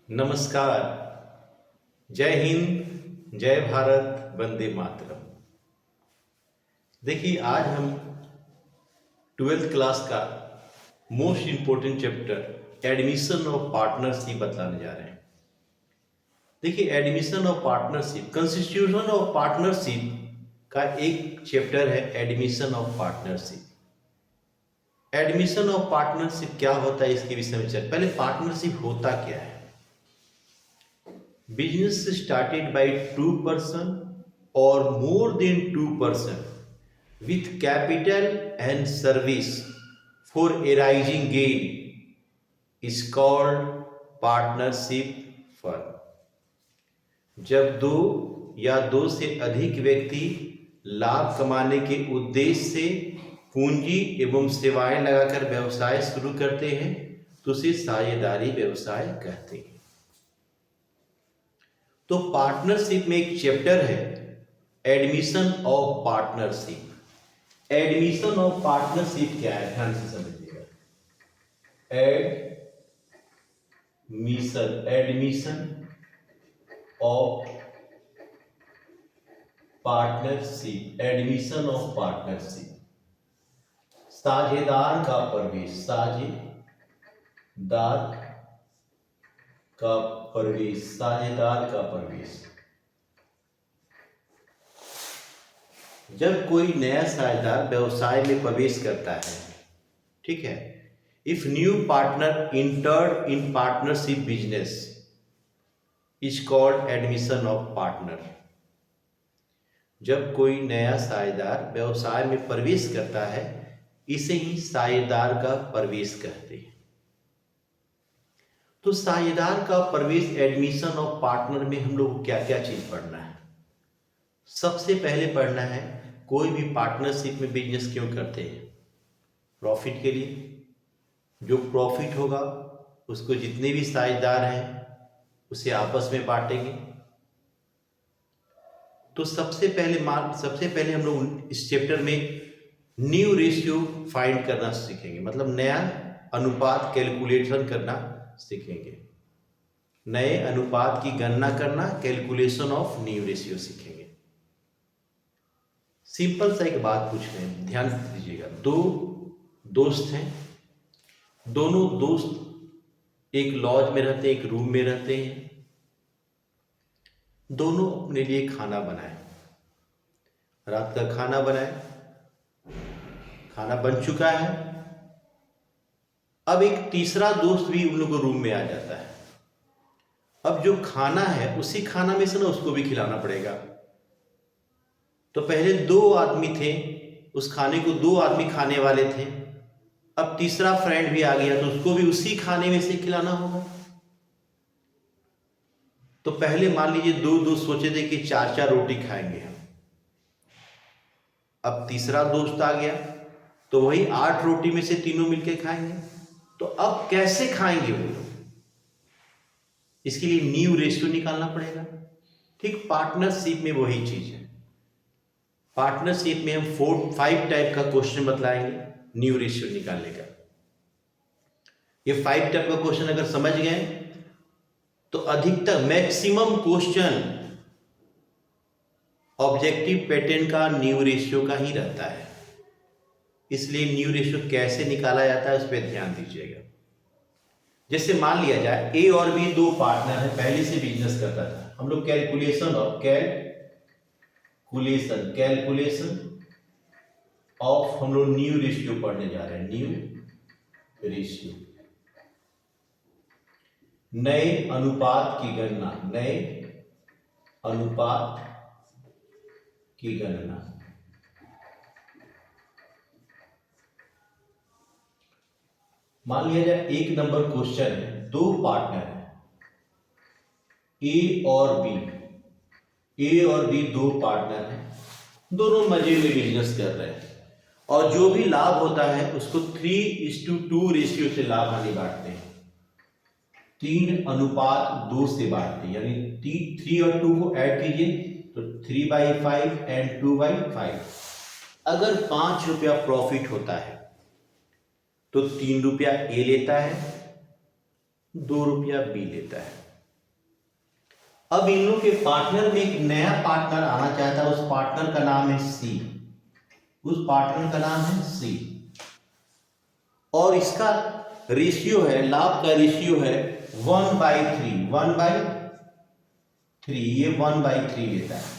नमस्कार। जय हिंद, जय भारत, वंदे मातरम। देखिए, आज हम 12th क्लास का most important chapter admission of partnership बताने जा रहे हैं। देखिए, admission of partnership, constitution of partnership का एक चैप्टर है admission of partnership. Admission of partnership क्या होता है इसके विषय में चल। पहले पार्टनरशिप होता क्या है। Business started by two person or more than two person with capital and service for arising gain is called partnership firm। जब दो या दो से अधिक व्यक्ति लाभ कमाने के उद्देश्य से पूंजी एवं सेवाएं लगाकर व्यवसाय शुरू करते हैं तो उसे साझेदारी व्यवसाय कहते हैं। तो पार्टनरशिप में एक चैप्टर है admission of partnership. Admission of partnership क्या है, ध्यान से समझिएगा। Admission of partnership, admission of partnership, साझेदार का प्रवेश, साझेदार का प्रवेश। जब कोई नया साझेदार व्यवसाय में प्रवेश करता है, ठीक है, if new partner entered in partnership business is called admission of partner. जब कोई नया साझेदार व्यवसाय में प्रवेश करता है इसे ही साझेदार का प्रवेश कहते हैं। तो साझेदार का प्रवेश एडमिशन ऑफ पार्टनर में हम लोग क्या क्या चीज पढ़ना है। सबसे पहले पढ़ना है कोई भी पार्टनरशिप में बिजनेस क्यों करते हैं। प्रॉफिट के लिए। जो प्रॉफिट होगा उसको जितने भी साझेदार हैं उसे आपस में बांटेंगे। तो सबसे पहले हम लोग इस चैप्टर में न्यू रेशियो फाइंड करना सीखेंगे, मतलब नया अनुपात कैलकुलेशन करना सीखेंगे। नए अनुपात की गणना करना, कैलकुलेशन ऑफ न्यू रेशियो सीखेंगे। सिंपल सा एक बात पूछ रहे हैं, ध्यान दीजिएगा। दो दोस्त हैं, दोनों दोस्त एक लॉज में रहते हैं, एक रूम में रहते हैं। दोनों अपने लिए खाना बनाए, रात का खाना बनाए, खाना बन चुका है। अब एक तीसरा दोस्त भी उन लोगों को रूम में आ जाता है। अब जो खाना है उसी खाना में से ना उसको भी खिलाना पड़ेगा। तो पहले दो आदमी थे, उस खाने को दो आदमी खाने वाले थे। अब तीसरा फ्रेंड भी आ गया तो उसको भी उसी खाने में से खिलाना होगा। तो पहले मान लीजिए दो दोस्त सोचे थे कि चार चार रोटी खाएंगे हम। अब तीसरा दोस्त आ गया तो वही 8 रोटी में से तीनों मिलकर खाएंगे। तो अब कैसे खाएंगे वो लोग, इसके लिए न्यू रेशियो निकालना पड़ेगा। ठीक पार्टनरशिप में वही चीज है। पार्टनरशिप में हम 5 टाइप का क्वेश्चन बतलाएंगे न्यू रेशियो निकालने का। ये 5 टाइप का क्वेश्चन अगर समझ गए तो अधिकतर मैक्सिमम क्वेश्चन ऑब्जेक्टिव पैटर्न का न्यू रेशियो का ही रहता है। इसलिए न्यू रेशियो कैसे निकाला जाता है उस पर ध्यान दीजिएगा। जैसे मान लिया जाए ए और बी दो पार्टनर है, पहले से बिजनेस करता था। हम लोग कैलकुलेशन ऑफ हम लोग न्यू रेशियो पढ़ने जा रहे हैं। न्यू रेशियो, नए अनुपात की गणना, नए अनुपात की गणना। मान लिया जाए 1 नंबर क्वेश्चन है, दो पार्टनर है ए और बी दो पार्टनर हैं, दोनों मजे में बिजनेस कर रहे हैं और जो भी लाभ होता है उसको 3:2 रेशियो से लाभ हानि बांटते हैं। 3:2 से बांटते हैं, यानी 3 और 2 को ऐड कीजिए तो 3/5 एंड 2/5। अगर 5 रुपया प्रॉफिट होता है तो 3 रुपया ए लेता है, 2 रुपया बी लेता है। अब इन लोग के पार्टनर में एक नया पार्टनर आना चाहता है, उस पार्टनर का नाम है सी, उस पार्टनर का नाम है सी, और इसका रेशियो है, लाभ का रेशियो है 1/3, 1/3, ये 1/3 लेता है।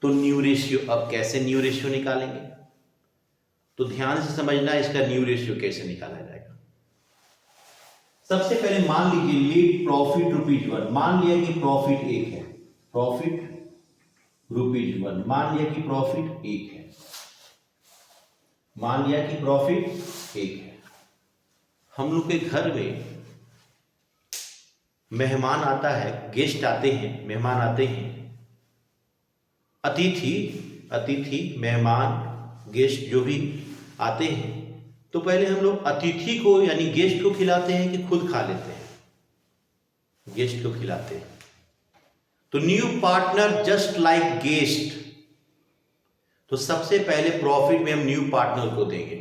तो न्यू रेशियो, अब कैसे न्यू रेशियो निकालेंगे, तो ध्यान से समझना इसका न्यू रेशियो कैसे निकाला जाएगा। सबसे पहले मान लीजिए लेट प्रॉफिट ₹1, मान लिया कि प्रॉफिट 1 है, प्रॉफिट ₹1, मान लिया कि प्रॉफिट 1 है, मान लिया कि प्रॉफिट 1 है। हम लोग के घर में मेहमान आता है, गेस्ट आते हैं, मेहमान आते हैं, अतिथि मेहमान गेस्ट जो भी आते हैं, तो पहले हम लोग अतिथि को यानी गेस्ट को खिलाते हैं कि खुद खा लेते हैं, गेस्ट को खिलाते हैं। तो new partner just like guest, तो सबसे पहले प्रॉफिट में हम न्यू पार्टनर को देंगे।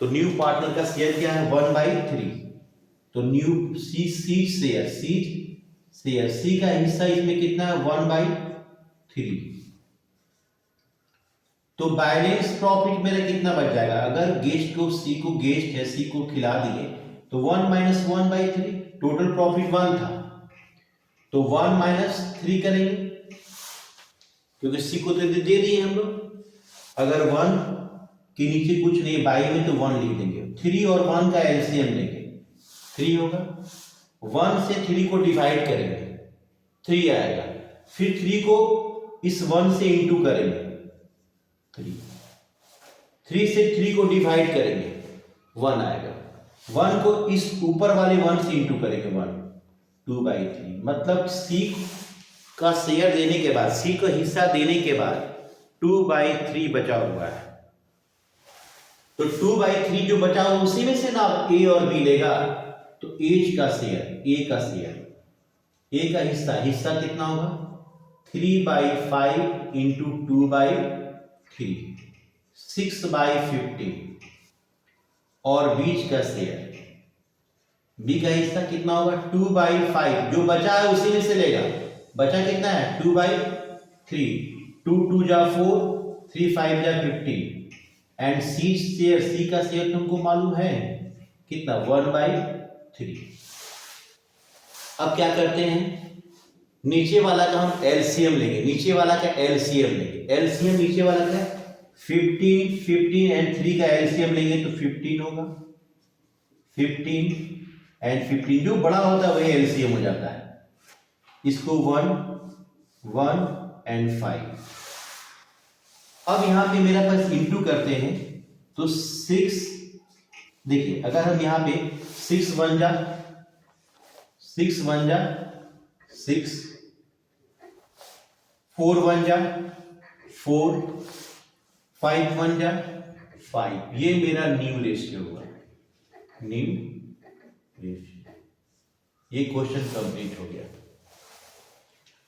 तो न्यू पार्टनर का शेयर क्या है 1/3, तो न्यू सी शेयर, सी का हिस्सा इसमें कितना है 1/3। तो बैलेंस प्रॉफिट मेरा कितना बच जाएगा, अगर गेस्ट है सी को खिला दिए तो 1 - 1/3, टोटल प्रॉफिट 1 था, तो 1 - 3 करेंगे क्योंकि सी को तो दे दिए हम लोग। अगर 1 के नीचे कुछ नहीं बाई में तो 1 लिख देंगे, 3 और 1 का एलसीएम लेंगे, 3 होगा, 1 से 3 को डिवाइड करेंगे, 3 आएगा, फिर 3 को इस 1 से इंटू करेंगे, 3 से 3 को डिवाइड करेंगे, 1 आएगा, 1 को इस ऊपर वाले 1 से इंटू करेंगे, 1, 2/3, मतलब सी का शेयर देने के बाद, सी का हिस्सा देने के बाद 2/3 बचा हुआ है। तो 2/3 जो बचा हुआ उसी में से ना ए और बी लेगा, तो ए का शेयर, ए का हिस्सा कितना होगा 3/5 इंटू 2/3, 6/15, और बीच का शेयर, बी का हिस्सा कितना होगा 2/5, जो बचा है उसी में से लेगा, बचा कितना है 2/3, 2 × 2 = 4, 3 × 5 = 15, एंड सी का शेयर तुमको मालूम है कितना 1/3। अब क्या करते हैं, नीचे वाला का हम एलसीएम लेंगे, नीचे वाला का एलसीएम नीचे वाला का 15 एंड 3 का एलसीएम लेंगे तो 15 होगा, 15 एंड 15 जो बड़ा होता है वही एलसीएम हो जाता है, इसको 1 एंड 5। अब यहां पे मेरा पास इंटू करते हैं तो 6, देखिए अगर हम यहां पे 6 × 1 = 6, 4 × 1 = 4, 5 × 1 = 5, ये मेरा न्यू रेशियो हुआ, न्यू रेशियो। ये क्वेश्चन कंप्लीट हो गया।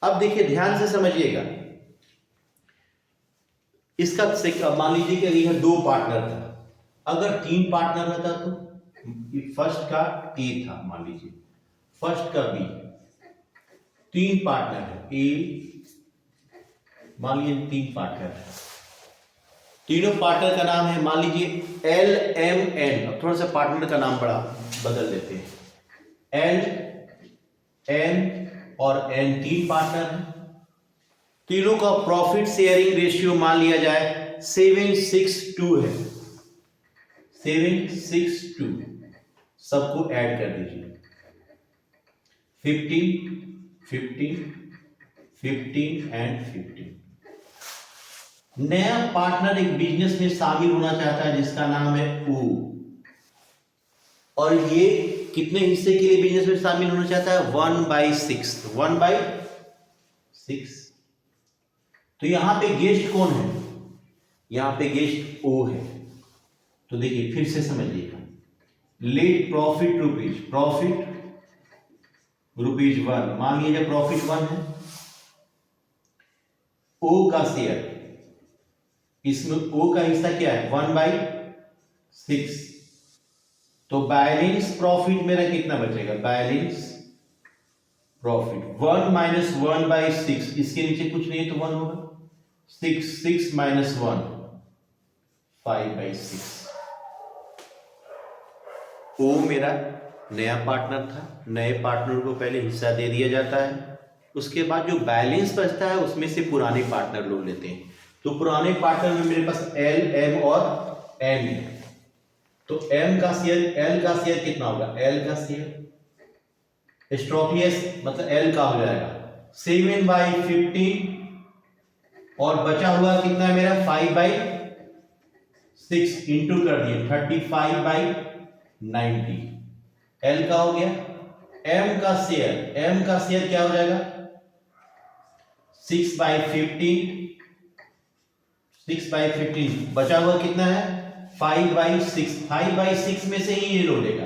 अब देखिए ध्यान से समझिएगा, इसका मान लीजिए कि यह 2 पार्टनर था, अगर 3 पार्टनर रहता तो फर्स्ट का ए था, मान लीजिए फर्स्ट का बी, 3 पार्टनर है ए, मान लीजिए 3 पार्टनर है, तीनों पार्टनर का नाम है मान लीजिए एल एम एन, अब थोड़ा सा पार्टनर का नाम बड़ा बदल देते हैं, एल एन और एन 3 पार्टनर है, तीनों का प्रॉफिट शेयरिंग रेशियो मान लिया जाए 7:6:2 है, 7:6:2, सबको ऐड कर दीजिए 15, 15, 15 एंड 15। नया पार्टनर एक बिजनेस में शामिल होना चाहता है जिसका नाम है ओ, और ये कितने हिस्से के लिए बिजनेस में शामिल होना चाहता है 1/6, 1/6। तो यहां पे गेस्ट कौन है, यहां पे गेस्ट ओ है, तो देखिए फिर से समझिएगा, लेट प्रॉफिट ₹1, मान लीजिए प्रॉफिट 1 है, ओ का शेयर, इसमें ओ का हिस्सा क्या है 1/6, तो बैलेंस प्रॉफिट मेरा कितना बचेगा, बैलेंस प्रॉफिट 1 माइनस 1/6, इसके नीचे कुछ नहीं है तो 1 होगा। 6 माइनस 1 5/6। ओ मेरा नया पार्टनर था, नए पार्टनर को पहले हिस्सा दे दिया जाता है, उसके बाद जो बैलेंस बचता है उसमें से पुराने पार्टनर लोग लेते हैं। तो पुराने पार्टनर में मेरे पास एल, एम और एन है। तो एम का शेयर, एल का शेयर कितना होगा? एल का शेयर स्ट्रोपियस मतलब एल का हो जाएगा 7/15 और बचा हुआ कितना है मेरा 5/6 इंटू कर दिए 35/90। एल का हो गया। एम का शेयर, एम का शेयर क्या हो जाएगा 6/15, 6/15 बचा हुआ कितना है 5/6। 5/6 में से ही ये लो लेगा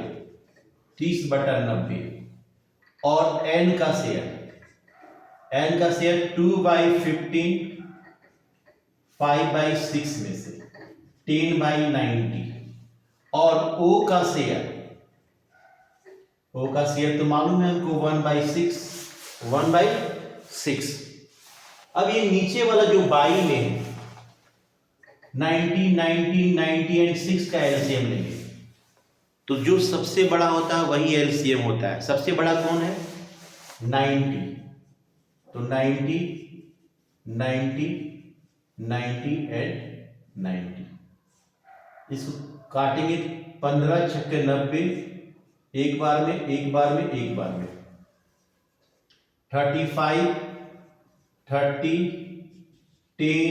30/90। और एन का शेयर, एन का शेयर 2/15 5/6 में से 10/90। और ओ का शेयर, ओ का शेयर तो मालूम है हमको 1/6, 1/6। अब ये नीचे वाला जो बाई में है 90, 90, 90 एंड 6 का एलसीएम लेंगे तो जो सबसे बड़ा होता है वही एलसीएम होता है। सबसे बड़ा कौन है 90, तो 90, 90, 90 एंड 90। इसको काटेंगे 15 छक्के 90, एक बार में, एक बार में, एक बार में 35, 30, 10,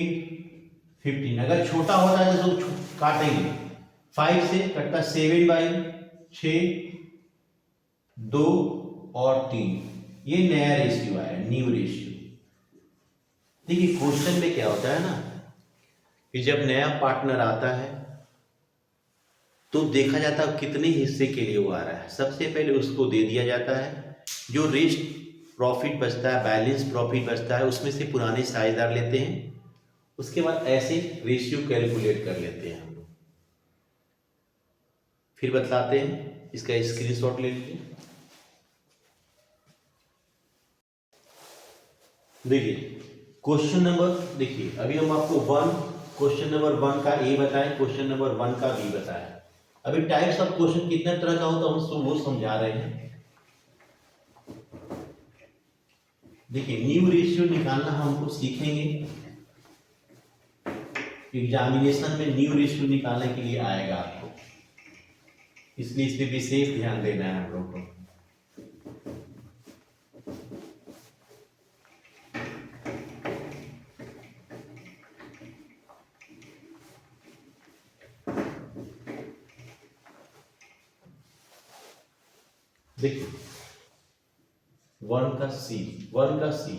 15। अगर छोटा होता है तो काटेंगे 5 से कटता 7/6, 2 और 3। ये नया रेशियो आया, न्यू रेशियो। देखिए क्वेश्चन में क्या होता है ना कि जब नया पार्टनर आता है तो देखा जाता है कितने हिस्से के लिए वो आ रहा है। सबसे पहले उसको दे दिया जाता है, जो रेस्ट प्रॉफिट बचता है, बैलेंस प्रॉफिट बचता है, उसमें से पुराने साझेदार लेते हैं। उसके बाद ऐसे रेशियो कैलकुलेट कर लेते हैं हम लोग। फिर बतलाते हैं, इसका स्क्रीनशॉट ले लीजिए। देखिए क्वेश्चन नंबर, देखिए अभी हम आपको क्वेश्चन नंबर 1 का ए बताएं, क्वेश्चन नंबर 1 का बी बताएं। अभी टाइप्स ऑफ क्वेश्चन कितने तरह का होता है हम वो समझा रहे हैं। देखिए न्यू रेशियो निकालना हमको सीखेंगे, एग्जामिनेशन में न्यू रेशियो निकालने के लिए आएगा आपको, इसलिए इस पर विशेष ध्यान देना है हम लोग को। देखिए 1 का सी, 1 का सी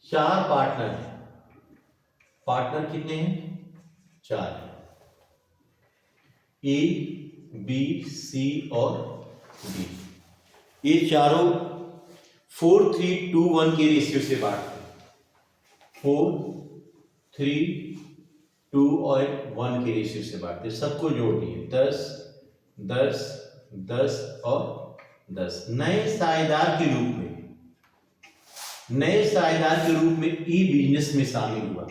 4 पार्टनर है। पार्टनर कितने हैं 4, ए, बी, सी और डी। ये चारों 4, 3, 2, 1 के रेशियो से बांटते हैं। 4, 3, 2 और 1 के रेशियो से बांटते हैं। सबको जोड़ दिए 10, 10, 10 और 10। नए साझेदार के रूप में, नए साझेदार के रूप में ई बिजनेस में शामिल हुआ।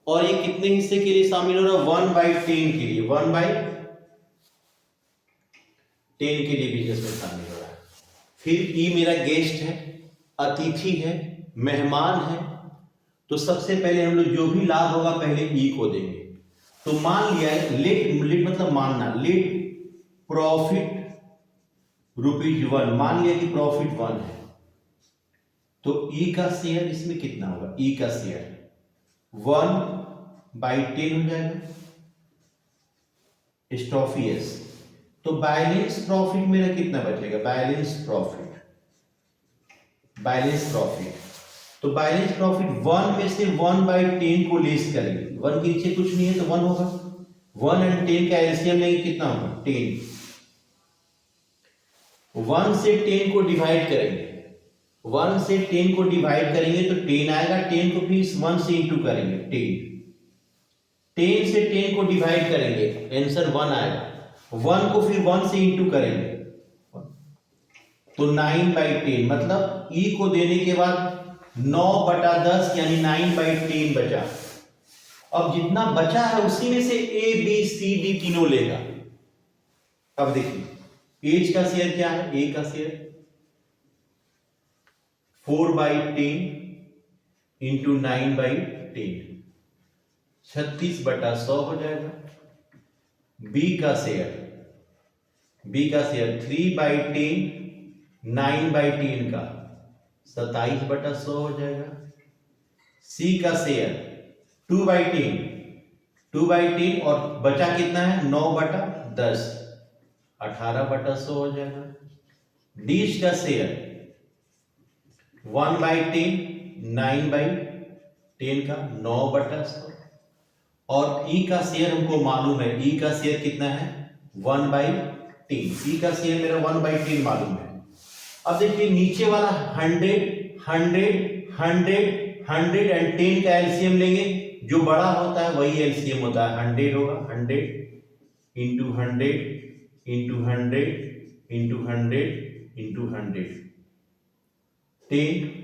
और ये कितने हिस्से के लिए शामिल हो रहा है 1/10 के लिए, 1/10 के लिए बिजनेस में शामिल हो रहा है। फिर ई मेरा गेस्ट है, अतिथि है, मेहमान है। तो सबसे पहले हम लोग जो भी लाभ होगा पहले ई को देंगे। तो मान लिया है लेट मतलब मानना, लेट प्रॉफिट ₹1, मान लिया कि प्रॉफिट 1 है तो ई का शेयर इसमें कितना होगा, ई का शेयर 1/10 हो जाएगा स्टॉफियस। तो बैलेंस प्रॉफिट मेरा कितना बचेगा, बैलेंस प्रॉफिट, बैलेंस प्रॉफिट। तो बैलेंस प्रॉफिट 1 में से 1/10 को लेस करेंगे, 1 के नीचे कुछ नहीं है तो 1 होगा। 1 एंड 10 का एलसीएम लेंगे कितना होगा 10। 1 से 10 को डिवाइड करेंगे, 1 से 10 को डिवाइड करेंगे तो 10 आएगा। 10 को फिर 1 से इंटू करेंगे 10, 10 से 10 को डिवाइड करेंगे आंसर 1 आएगा। 1 को फिर 1 से इंटू करेंगे तो 9/10 मतलब ई को देने के बाद 9/10 यानी 9/10 बचा। अब जितना बचा है उसी में से ए बी सी डी तीनों लेगा। अब देखिए एज का शेयर क्या है, ए का शेयर 4/10 इंटू 9/10 36/100 हो जाएगा। बी का शेयर 3/10 9/10 का 27/100 हो जाएगा। सी का शेयर 2/10 और बचा कितना है 9/10 18/100 हो जाएगा। डी का शेयर 1/10 9/10 का 9/100 और ई का शेयर हमको मालूम है, ई का शेयर कितना है 1/10। ई का शेयर मेरा 1/10 मालूम है। अब देखिए नीचे वाला 100 100 100 100 एंड 10 का एलसीएम लेंगे, जो बड़ा होता है वही एलसीएम होता है। 100 होगा 100 इंटू 100 इंटू 100 इंटू 100 इंटू 100 10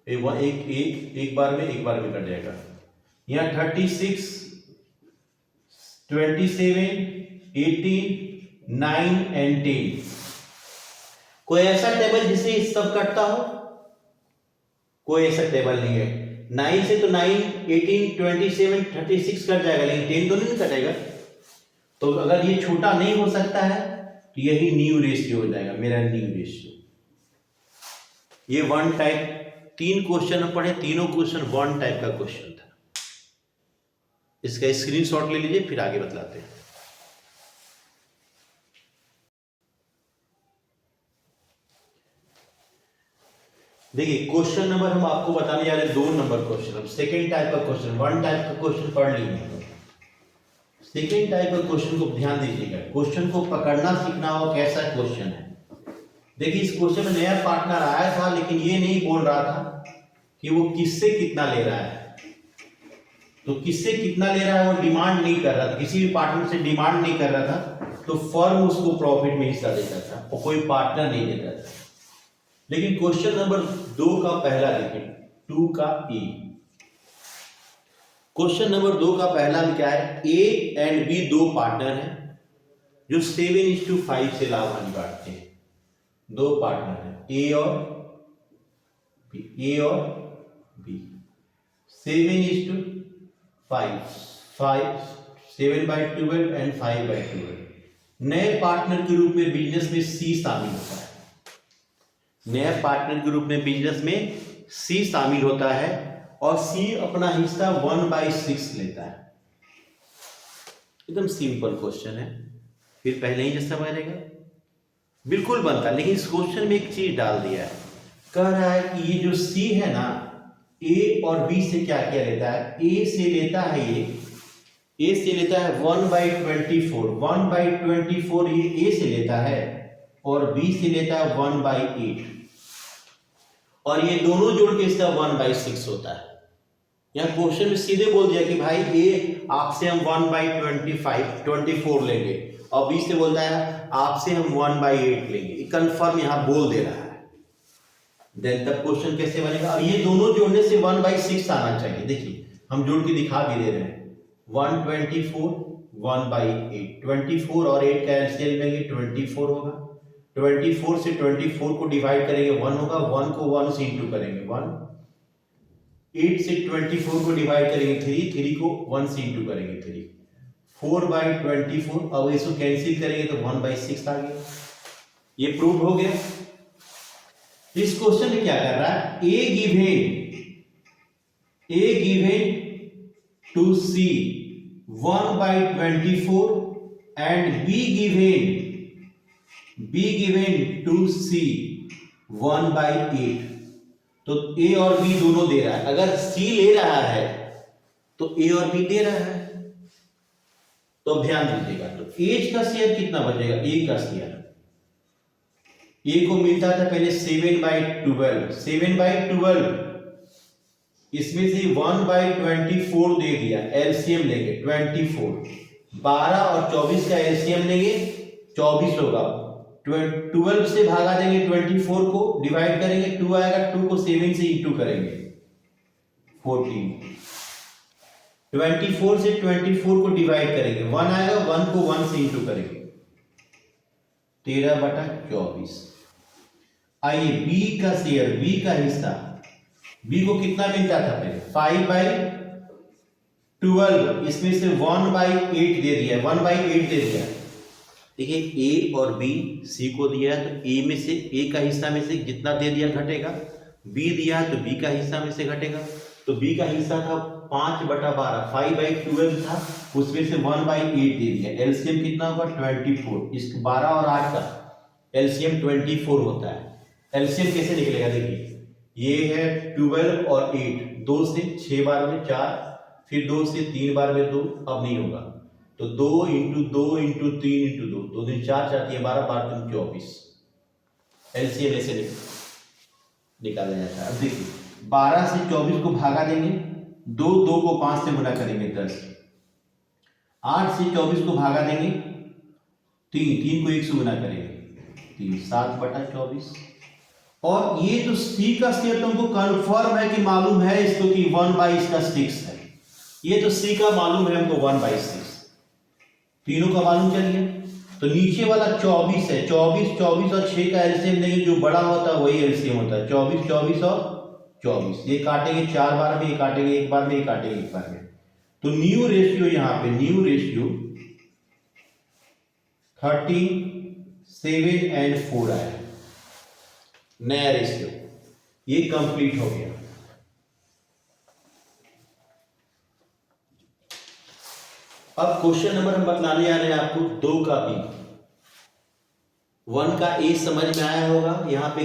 एक बार में कट जाएगा। यहाँ 36 27 18 9 एंड 10। कोई ऐसा टेबल जिससे सब कटता हो? कोई ऐसा टेबल नहीं है। 9 से तो 9 18 27 36 कट जाएगा, लेकिन 10 तो नहीं कटेगा। तो अगर ये छोटा नहीं हो सकता है तो यही न्यू रेशियो हो जाएगा, मेरा न्यू रेशियो। ये वन टाइप 3 क्वेश्चन पढ़े, तीनों क्वेश्चन वन टाइप का क्वेश्चन था। इसका स्क्रीनशॉट ले लीजिए, फिर आगे बतलाते हैं। देखिए क्वेश्चन नंबर हम आपको बताने जा रहे हैं 2 नंबर क्वेश्चन। अब सेकेंड टाइप का क्वेश्चन, वन टाइप का क्वेश्चन पढ़ लिए। सेकेंड टाइप का क्वेश्चन को ध्यान दीजिएगा, क्वेश्चन को पकड़ना सीखना हो कैसा क्वेश्चन है। देखिए इस क्वेश्चन में नया पार्टनर आया था, लेकिन ये नहीं बोल रहा था कि वो किससे कितना ले रहा है। तो किससे कितना ले रहा है वो डिमांड नहीं कर रहा था, किसी भी पार्टनर से डिमांड नहीं कर रहा था। तो फर्म उसको प्रॉफिट में हिस्सा देता था और कोई पार्टनर नहीं देता था। लेकिन क्वेश्चन नंबर 2 का पहला देखें, 2 का ई। क्वेश्चन नंबर 2 का पहला में क्या है, ए एंड बी 2 पार्टनर हैं जो 7:5 से लाभ हानि बांटते हैं। 2 पार्टनर हैं ए और बी 7:5 7/12 एंड 5/12। नए पार्टनर के रूप में बिजनेस में सी शामिल होता है। नए पार्टनर के रूप में बिजनेस में सी शामिल होता है और सी अपना हिस्सा 1/6 लेता है। एकदम सिंपल क्वेश्चन है, फिर पहले ही जैसा बनेगा बिल्कुल बनता है। लेकिन इस क्वेश्चन में एक चीज डाल दिया है, कह रहा है कि ये जो सी है ना, ए और बी से क्या क्या लेता है। ए से लेता है 1/24 1/24 ये ए से लेता है और बी से लेता है 1/8 और ये दोनों जोड़ के इसका 1/6 होता है। यहाँ क्वेश्चन में सीधे बोल दिया कि भाई ए आपसे हम 1/24 लेंगे और बी से बोलता है आपसे हम 1/8 लेंगे। कंफर्म यहाँ बोल दे रहा है। देन तब क्वेश्चन कैसे बनेगा। अब ये दोनों जोड़ने से 1/6 आना चाहिए। देखिए हम जोड़ के दिखा भी दे रहे हैं। 1/24 1/8 24 और 8 का एलसीएम लेंगे 24 होगा। 24 से 24 को डिवाइड करेंगे 1 होगा। 1 को 1 से इंटू करेंगे 1। 8 से 24 को डिवाइड करेंगे 3 को 1 से इंटू करेंगे 3। 4/24 अब इसको कैंसिल करेंगे तो 1/6 आ गया। ये प्रूव हो गया। इस क्वेश्चन में क्या कर रहा है, A given to C 1/24 and B given to C 1/8। तो ए और बी दोनों दे रहा है। अगर सी ले रहा है तो ए और बी दे रहा है। तो ध्यान दीजिएगा, तो एज का शेयर कितना बचेगा, ए का शेयर ए को मिलता था पहले 7/12 इसमें से 1/24 दे दिया। एलसीएम लेंगे 24 12 और 24 का एलसीएम लेंगे 24 होगा। 12 से भागा देंगे 24 को, डिवाइड करेंगे 2 आएगा, 2 को 7 से इंटू करेंगे 14। 24 से 24 को डिवाइड करेंगे 1 आएगा, 1 को 1 से इंटू करेंगे 13/24। आइए बी का शेयर, बी का हिस्सा, बी को कितना मिलता था पहले 5/12, इसमें से 1/8 दे दिया, 1/8 दे दिया। देखिए ए और बी सी को दिया है तो ए में से, ए का हिस्सा में से जितना दे दिया घटेगा, बी दिया है तो बी का हिस्सा में से घटेगा। तो बी का हिस्सा था 5/12, 5/12 था, उसमें से 1/8 दे दिया। एलसीएम कितना होगा 24, इस 12 और 8 का एलसीएम 24 होता है। एलसीएम कैसे निकलेगा देखिए, ये है 12 और 8, 2 से 6 बार में 4, फिर 2 से 3 बार में 2, अब नहीं होगा तो 2 इंटू 2 इंटू 3 इंटू 2, 2 दिन 4 4 है 12, 12 3 24। एलसीएम ऐसे निकाला जाता है। अब देखिए 12 से 24 को भागा देंगे, 2 2 को 5 से गुणा करेंगे 10, 8 से 24 को भागा देंगे 3, 3 को 1 से गुणा करेंगे 3, 7/24। और ये तो सी का शेयर तुमको कंफर्म है कि मालूम है इसको कि 1/6 है, ये तो सी का मालूम है हमको 1/6, तीनों का मालूम चल गया। तो नीचे वाला 24 है, 24 24 और 6 का एलसीएम नहीं, जो बड़ा होता है वही एलसीएम होता है, 24 24 और 24। ये काटेंगे 4 बार में, ये काटेंगे 1 बार में, ये काटेंगे 1 बार में। तो न्यू रेशियो, यहां पे न्यू रेशियो 37 और 4 आया, नया रेशियो, ये कंप्लीट हो गया। अब क्वेश्चन नंबर हम बतलाने जा रहे हैं आपको 2 का बी। 1 का ए समझ में आया होगा, यहाँ पे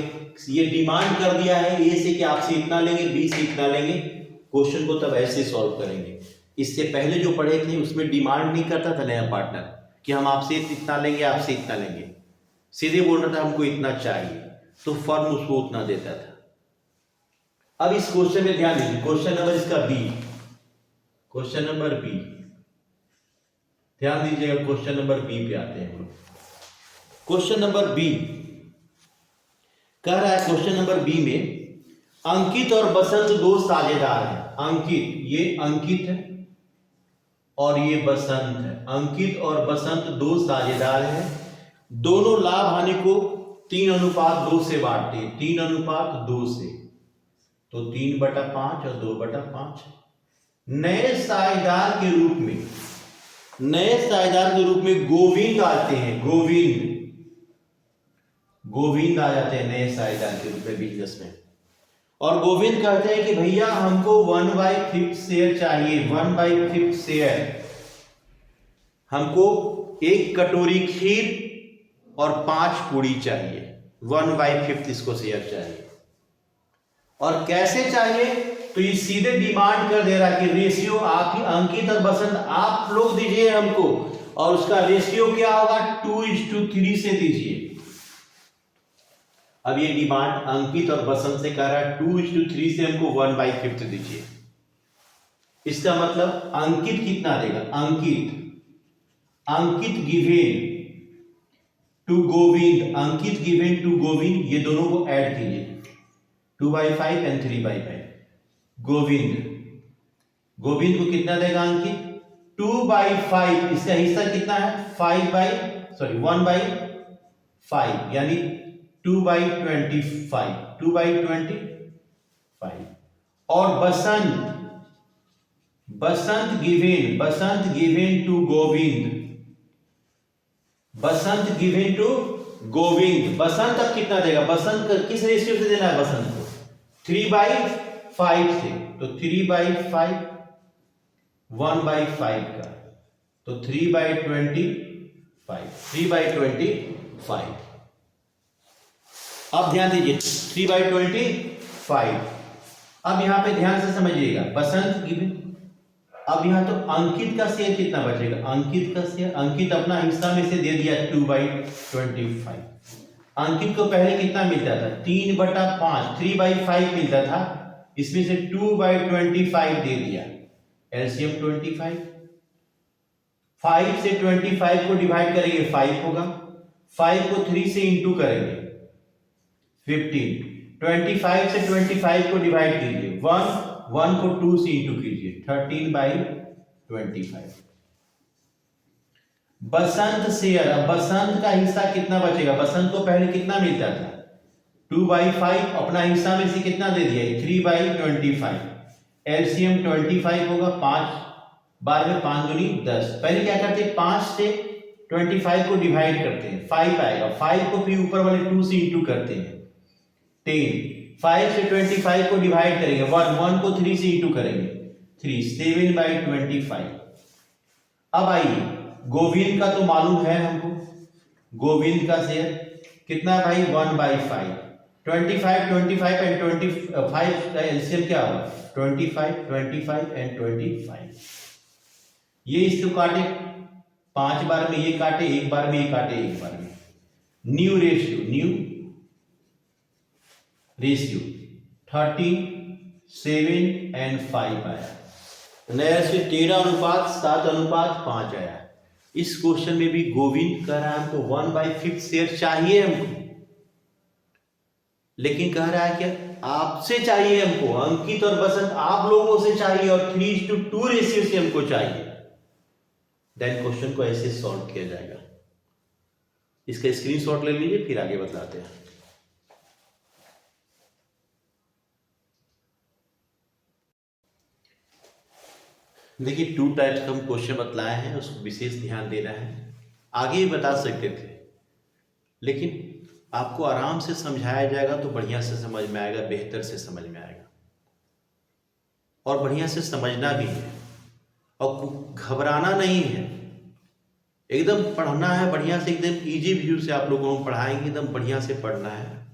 ये डिमांड कर दिया है ए से कि आपसे इतना लेंगे, बी से इतना लेंगे। क्वेश्चन को तब ऐसे सॉल्व करेंगे। इससे पहले जो पढ़े थे उसमें डिमांड नहीं करता था नया पार्टनर कि हम आपसे इतना लेंगे, आपसे इतना लेंगे, सीधे बोल रहा था हमको इतना चाहिए, तो फर्म उसको उतना देता था। अब इस क्वेश्चन में ध्यान दीजिए, क्वेश्चन नंबर इसका बी, क्वेश्चन नंबर बी, ध्यान दीजिएगा, क्वेश्चन नंबर बी पे आते हैं। क्वेश्चन नंबर बी कह रहा है, क्वेश्चन नंबर बी में अंकित और बसंत 2 साझेदार हैं। अंकित, ये अंकित है और ये बसंत है। अंकित और बसंत 2 साझेदार हैं, दोनों लाभ हानि को 3:2 से बांटते हैं, 3:2 से, तो 3/5 और 2/5। नए साझेदार के रूप में, नए साझेदार के रूप में गोविंद आते हैं, गोविंद आ जाते हैं नए साझेदार के रूप में बिजनेस में। और गोविंद कहते हैं कि भैया हमको 1/5 शेयर चाहिए, 1/5 शेयर, हमको 1 कटोरी खीर और 5 पूड़ी चाहिए, 1/5 इसको शेयर चाहिए। और कैसे चाहिए, तो ये सीधे डिमांड कर दे रहा कि रेशियो आप ही, अंकित और बसंत आप लोग दीजिए हमको, और उसका रेशियो क्या होगा 2:3 से दीजिए। अब ये डिमांड अंकित और बसंत से कह रहा है 2:3 से हमको 1/5 दीजिए। इसका मतलब अंकित कितना देगा, Ankit given to Govind, Ankit given to Govind, ये दोनों को ऐड कीजिए, 2/5 और 3/5। गोविंद को कितना देगा अंकित 2/5, इसका हिस्सा कितना है 1/5, यानी 2/25, 2/25। और बसंत गिवेन टू गोविंद, बसंत अब कितना देगा, बसंत किस रेशियो से देना है बसंत को 3/5 से, तो 3/5 1/5 का, तो 3/25। अब ध्यान दीजिए 3/25। अब यहां पे ध्यान से समझिएगा, बसंत गिवन, अब यहां तो अंकित का शेयर कितना बचेगा, अंकित का शेयर, अंकित अपना हिस्सा में से दे दिया 2/25। अंकित को पहले कितना मिलता था 3/5, 3/5 मिलता था, इसमें से 2/25 दे दिया, एलसीएम 25। 5 से 25 को डिवाइड करेंगे 5 होगा, 5 को 3 से इंटू करेंगे 15, 25 से 25 को डिवाइड कीजिए 1 को 2 से इंटू कीजिए 13/25। बसंत शेयर, अब बसंत का हिस्सा कितना बचेगा? बसंत को पहले कितना मिलता था? 2/5, अपना हिस्सा में से कितना दे दिया? 3/25। एलसीएम 25 होगा, 5 बार में 5 दूनी 10। पहले क्या करते हैं? 5 से 25 को डिवाइड करते हैं, 5 आएगा, 5 को फिर ऊपर वाले 2 से इंटू करते हैं 10। 5 से 25 को डिवाइड करेंगे 1 को 3 से इंटू करेंगे 3, 7/25। अब आइए, गोविंद का तो मालूम है हमको, गोविंद का शेयर कितना है भाई? 1/5। 25 एंड 25 का एलसीएम क्या होगा? 25 एंड 25। ये इसको काटे 5 बार में, ये काटे 1 बार में, ये काटे 1 बार में। न्यू रेशियो 13, 7 एंड 5 आया। नया से 13:7:5 आया। इस क्वेश्चन में भी गोविंद कह रहा है हमको 1/5 शेयर चाहिए हमको, लेकिन कह रहा है क्या? आपसे चाहिए हमको, अंकित और बसंत आप लोगों से चाहिए, और 3:2 रेशियो से हमको चाहिए। देन क्वेश्चन को ऐसे सॉल्व किया जाएगा। इसका स्क्रीनशॉट ले लीजिए, फिर आगे बताते हैं। देखिए 2 टाइप्स का हम क्वेश्चन बतलाए हैं, उसको विशेष ध्यान देना है। आगे ही बता सकते थे, लेकिन आपको आराम से समझाया जाएगा तो बढ़िया से समझ में आएगा, बेहतर से समझ में आएगा, और बढ़िया से समझना भी है, और घबराना नहीं है, एकदम पढ़ना है बढ़िया से, एकदम इजी व्यू से आप लोगों को पढ़ाएंगे, एकदम बढ़िया से पढ़ना है।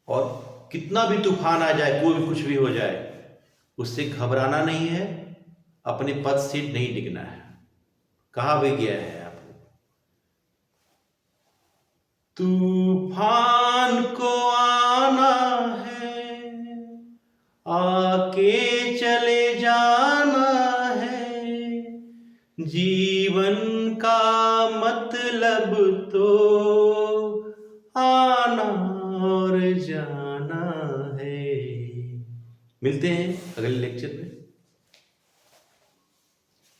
और कितना भी तूफान आ जाए, कोई भी कुछ भी हो जाए, उससे घबराना नहीं है, अपने पद से नहीं डिगना है। कहा भी गया है आपको, तूफान को आना है, आके चले जाना है, जीवन का मतलब तो आना और जाना है। मिलते हैं अगले लेक्चर में।